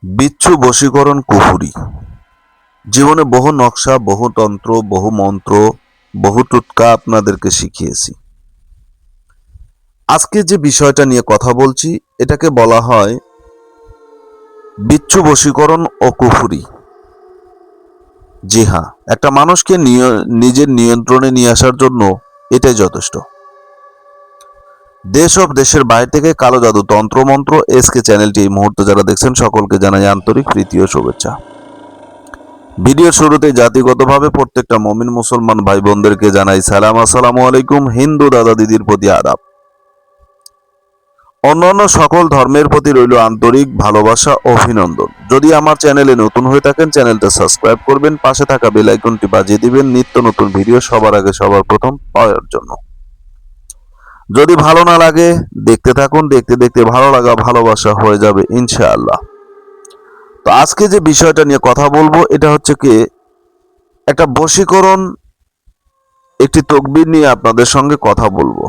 বিচ্ছু বশীকরণ কুফুরি। জীবনে বহু নকশা, বহু তন্ত্র, বহু মন্ত্র, বহু টুটকা আপনাদেরকে শিখিয়েছি। আজকে যে বিষয়টা নিয়ে কথা বলছি এটাকে বলা হয় বিচ্ছু বশীকরণ ও কুফুরি। জি হ্যাঁ, একটা মানুষকে নিজের নিয়ন্ত্রণে নিয়ে আসার জন্য এটাই যথেষ্ট। দেশ ও দেশের বাইরে থেকে কালো জাদু, তন্ত্রমন্ত্র, এসকে চ্যানেলটি এই মুহূর্তে যারা দেখছেন সকলকে জানাই আন্তরিক প্রীতি ও শুভেচ্ছা। ভিডিওর শুরুতে জাতিগতভাবে প্রত্যেকটা মুমিন মুসলমান ভাই বোনদেরকে জানাই সালাম, আসসালামু আলাইকুম। হিন্দু দাদা দিদির প্রতি আদাব। অন্যান্য সকল ধর্মের প্রতি রইল আন্তরিক ভালোবাসা ও অভিনন্দন। যদি আমার চ্যানেলে নতুন হয়ে থাকেন চ্যানেলটা সাবস্ক্রাইব করবেন, পাশে থাকা বেল আইকনটি বাজিয়ে দিবেন নিত্য নতুন ভিডিও সবার আগে সবার প্রথম পাওয়ার জন্য। যদি ভালো না লাগে দেখতে থাকুন, দেখতে দেখতে ভালো লাগা ভালোবাসা হয়ে যাবে ইনশাআল্লাহ। তো আজকে যে বিষয়টা নিয়ে কথা বলবো এটা হচ্ছে কি একটা বশীকরণ, একটি তকবির নিয়ে আপনাদের সঙ্গে কথা বলবো।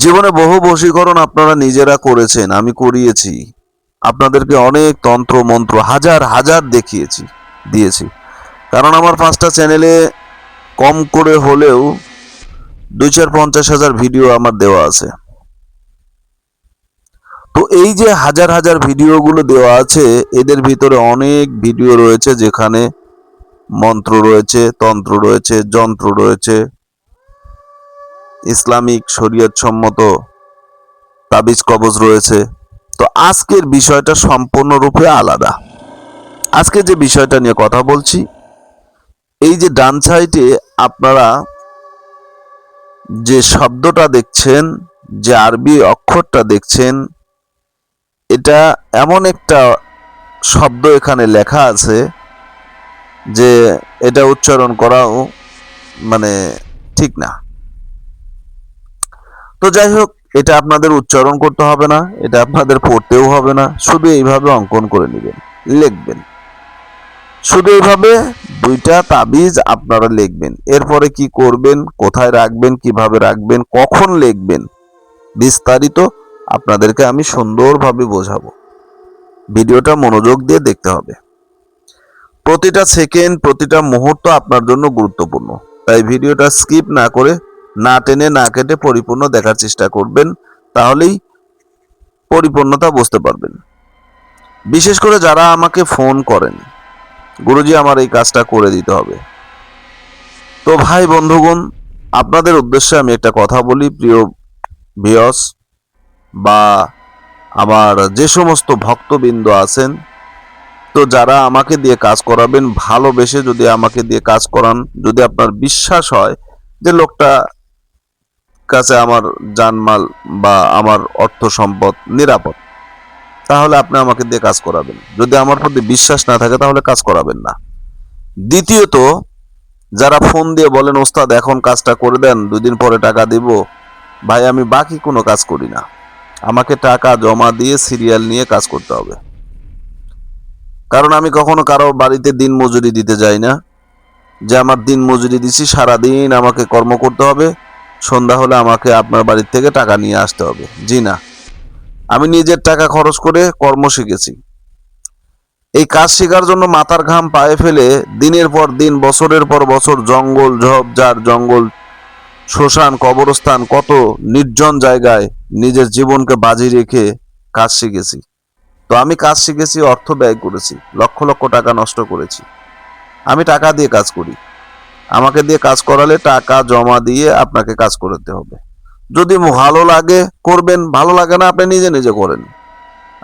জীবনে বহু বশীকরণ আপনারা নিজেরা করেছেন, আমি করিয়েছি। আপনাদেরকে অনেক তন্ত্র মন্ত্র হাজার হাজার দিয়েছি। কারণ আমার 5টা চ্যানেলে কম করে হলেও 2-4-50 হাজার ভিডিও আমার দেওয়া আছে। তো এই যে হাজার হাজার ভিডিওগুলো দেওয়া আছে এদের ভিতরে অনেক ভিডিও রয়েছে যেখানে মন্ত্র রয়েছে, তন্ত্র রয়েছে, যন্ত্র রয়েছে, ইসলামিক শরীয়ত সম্মত তাবিজ কবজ রয়েছে। তো আজকের বিষয়টা সম্পূর্ণরূপে আলাদা। আজকে যে বিষয়টা নিয়ে কথা বলছি, এই যে ডান সাইডে আপনারা যে শব্দটা দেখছেন, যে আরবি অক্ষরটা দেখছেন, এটা এমন একটা শব্দ এখানে লেখা আছে যে এটা উচ্চারণ করাও মানে ঠিক না। তো যাই হোক, এটা আপনাদের উচ্চারণ করতে হবে না, এটা আপনাদের পড়তেও হবে না, শুধু এইভাবে অঙ্কন করে নেবেন, লিখবেন। শুধু এইভাবে 2টা তাবিজ আপনারা লিখবেন। এরপরে কি করবেন, কোথায় রাখবেন, কিভাবে রাখবেন, কখন লিখবেন, বিস্তারিত আপনাদেরকে আমি সুন্দরভাবে বোঝাবো। ভিডিওটা মনোযোগ দিয়ে দেখতে হবে। প্রতিটা সেকেন্ড, প্রতিটা মুহূর্ত আপনার জন্য গুরুত্বপূর্ণ। তাই ভিডিওটা স্কিপ না করে, না টেনে না কেটে পরিপূর্ণ দেখার চেষ্টা করবেন, তাহলেই পরিপূর্ণতা বুঝতে পারবেন। বিশেষ করে যারা আমাকে ফোন করেন, গুরুজি আমার এই কাজটা করে দিতে হবে। তো ভাই বন্ধুগণ, আপনাদের উদ্দেশ্যে আমি একটা কথা বলি, প্রিয় ভিউয়ার্স বা আমার যে সমস্ত ভক্তবৃন্দ আছেন, তো যারা আমাকে দিয়ে কাজ করাবেন, ভালোবেসে যদি আমাকে দিয়ে কাজ করান, যদি আপনার বিশ্বাস হয় যে লোকটা কাছে আমার জানমাল বা আমার অর্থ সম্পদ নিরাপদ, তাহলে আপনি আমাকে দিয়ে কাজ করাবেন। যদি আমার প্রতি বিশ্বাস না থাকে তাহলে কাজ করাবেন না। দ্বিতীয়ত, যারা ফোন দিয়ে বলেন ওস্তাদ এখন কাজটা করে দেন, 2 দিন পরে টাকা দিব, ভাই আমি বাকি কোনো কাজ করি না। আমাকে টাকা জমা দিয়ে সিরিয়াল নিয়ে কাজ করতে হবে। কারণ আমি কখনো কারো বাড়িতে দিন মজুরি দিতে যাই না, যে আমার দিন মজুরি দিছি, সারাদিন আমাকে কর্ম করতে হবে, সন্ধ্যা হলে আমাকে আপনার বাড়ির থেকে টাকা নিয়ে আসতে হবে। জি না, আমি নিজের টাকা খরচ করে কর্ম শিখেছি। এই কাজ শেখার জন্য মাথার ঘাম পায়ে ফেলে দিনের পর দিন, বছরের পর বছর জঙ্গল ঝোপঝাড়, জঙ্গল, শ্মশান, কবরস্থান, কত নির্জন জায়গায় নিজের জীবনকে বাজি রেখে কাজ শিখেছি। তো আমি কাজ শিখেছি, অর্থ ব্যয় করেছি, লক্ষ লক্ষ টাকা নষ্ট করেছি। আমি টাকা দিয়ে কাজ করি। আমাকে দিয়ে কাজ করালে টাকা জমা দিয়ে আপনাকে কাজ করতে হবে। যদি ভালো লাগে করবেন, ভালো লাগে না আপনি নিজে নিজে করেন।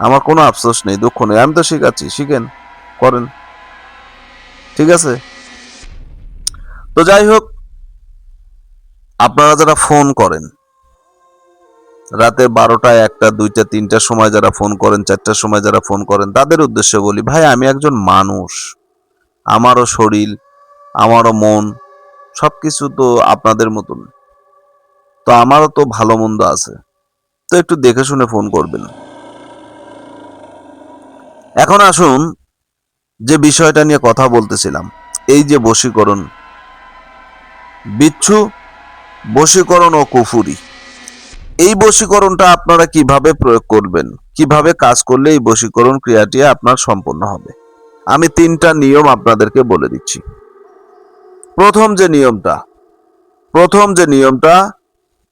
আমার কোনো আফসোস নেই, দুঃখ নেই। আমি তো শিখাচ্ছি, শিখেন, করেন। ঠিক আছে? তো যাই হোক, আপনারা যারা ফোন করেন রাতে 12টা, 1টা, 2টা, 3টার সময় যারা ফোন করেন, 4টার সময় যারা ফোন করেন, তাদের উদ্দেশ্যে বলি, ভাই আমি একজন মানুষ, আমারও শরীর, আমারও মন, সবকিছু তো আপনাদের মতন। তো আমারও তো ভালো মন্দ আছে, তো একটু দেখে শুনে ফোন করবেন। এখন আসুন যে বিষয়টা নিয়ে কথা বলতেছিলাম, এই যে বশীকরণ, বিচ্ছু বশীকরণ ও কুফুরি, এই বশীকরণটা আপনারা কিভাবে প্রয়োগ করবেন, কিভাবে কাজ করলে এই বশীকরণ ক্রিয়াটি আপনার সম্পন্ন হবে। আমি 3টা নিয়ম আপনাদেরকে বলে দিচ্ছি। প্রথম যে নিয়মটা,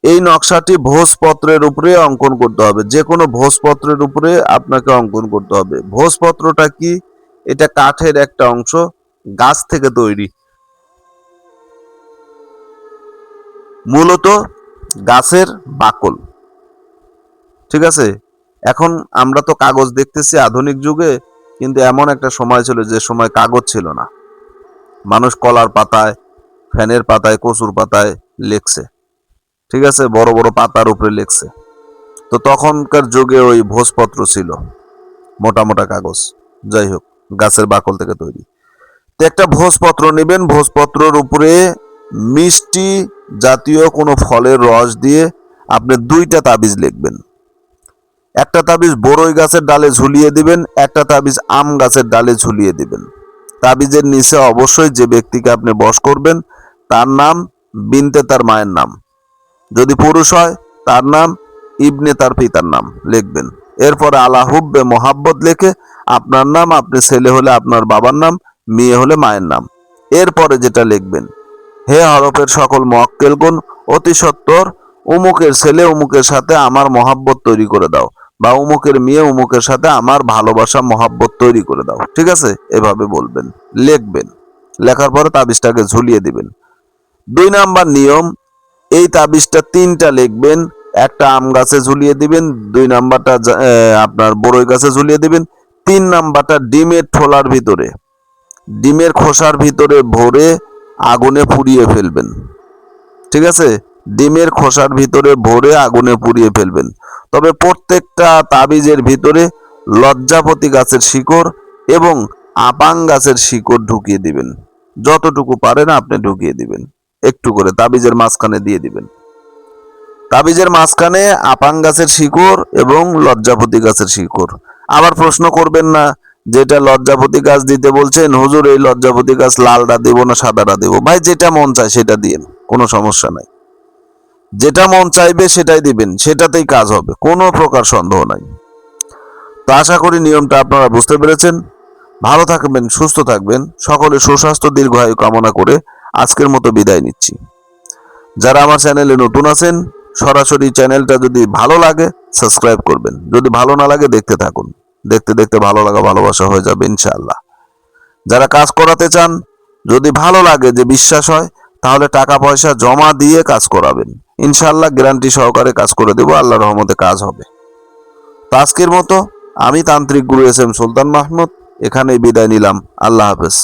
এই নকশাটি ভোজপত্রের উপরে অঙ্কন করতে হবে। যে কোনো ভোজপত্রের উপরে আপনাকে অঙ্কন করতে হবে। ভোজপত্রটা কি? এটা কাঠের একটা অংশ, গাছ থেকে তৈরি, মূলত গাছের বাকল। ঠিক আছে? এখন আমরা তো কাগজ দেখতেছি আধুনিক যুগে, কিন্তু এমন একটা সময় ছিল যে সময় কাগজ ছিল না। মানুষ কলার পাতায়, ফ্যানের পাতায়, কচুর পাতায় লিখছে। ঠিক আছে? বড় বড় পাতার উপরে লিখছে। তো তখনকার যুগে ওই ভোজপত্র ছিল, মোটা মোটা কাগজ, যাই হোক গাছের বাকল থেকে তৈরি। তো একটা ভোজপত্র নেবেন, ভোজপত্রের উপরে মিষ্টি জাতীয় কোনো ফলের রস দিয়ে আপনি 2টা তাবিজ লিখবেন। একটা তাবিজ বড়ই গাছের ডালে ঝুলিয়ে দিবেন, একটা তাবিজ আম গাছের ডালে ঝুলিয়ে দিবেন। তাবিজের নিচে অবশ্যই যে ব্যক্তিকে আপনি বশ করবেন তার নাম, বিনতে তার মায়ের নাম, যদি পুরুষ হয় তার নাম, ইবনে তার পিতার নাম লিখবেন। এরপরে আলা হুব্বে মোহাব্বত লিখে আপনার নাম, আপনি ছেলে হলে আপনার বাবার নাম, মেয়ে হলে মায়ের নাম। এরপরে যেটা লিখবেন, হে হরফের সকল মুআক্কেলগণ, অতি সত্বর উমুকের ছেলে উমুকের সাথে আমার মহাব্বত তৈরি করে দাও, বা উমুকের মেয়ে উমুকের সাথে আমার ভালোবাসা মহাব্বত তৈরি করে দাও। ঠিক আছে? এভাবে বলবেন, লিখবেন। লেখার পরে তাবিজটাকে ঝুলিয়ে দিবেন। 2 নাম্বার নিয়ম, এই তাবিজটা 3টা লিখবেন। একটা আম গাছে ঝুলিয়ে দিবেন, 2 নাম্বারটা আপনার বড়ই গাছে ঝুলিয়ে দিবেন, 3 নাম্বারটা ডিমের ঠোলার ভিতরে, ডিমের খোসার ভিতরে ভরে আগুনে পুড়িয়ে ফেলবেন। ঠিক আছে? ডিমের খোসার ভিতরে ভরে আগুনে পুড়িয়ে ফেলবেন। তবে প্রত্যেকটা তাবিজের ভিতরে লজ্জাপতি গাছের শিকড় এবং আপাং গাছের শিকড় ঢুকিয়ে দিবেন। যতটুকু পারেন আপনি ঢুকিয়ে দিবেন, একটু করে তাবিজের মাঝখানে দিয়ে দিবেন। তাবিজের মাঝখানে আপাং গাছের শিকড় এবং লজ্জাপতি গাছের শিকড়। আবার প্রশ্ন করবেন না যেটা লজ্জাপতি গাছ দিতে বলছেন, হুজুর এই লজ্জাপতি গাছ লালটা দেব না সাদাটা দেব? ভাই যেটা মন চায় সেটা দিন, কোনো সমস্যা নাই। যেটা মন চাইবে সেটাই দিবেন, সেটাতেই কাজ হবে, কোনো প্রকার সন্দেহ নাই। তো আশা করি নিয়মটা আপনারা বুঝতে পেরেছেন। ভালো থাকবেন, সুস্থ থাকবেন, সকলে সুস্বাস্থ্য দীর্ঘায়ু কামনা করে আজকের মতো বিদায় নিচ্ছি। যারা আমার চ্যানেলে নতুন আছেন, সরাসরি চ্যানেলটা যদি ভালো লাগে সাবস্ক্রাইব করবেন, যদি ভালো না লাগে দেখতে থাকুন, দেখতে দেখতে ভালো লাগা ভালোবাসা হয়ে যাবে ইনশাআল্লাহ। যারা কাজ করাতে চান, যদি ভালো লাগে, যে বিশ্বাস হয়, তাহলে টাকা পয়সা জমা দিয়ে কাজ করাবেন, ইনশাআল্লাহ গ্যারান্টি সহকারে কাজ করে দেব, আল্লাহর রহমতে কাজ হবে। তো আজকের মতো আমি তান্ত্রিক গুরু এস এম সুলতান মাহমুদ এখানেই বিদায় নিলাম। আল্লাহ হাফেজ।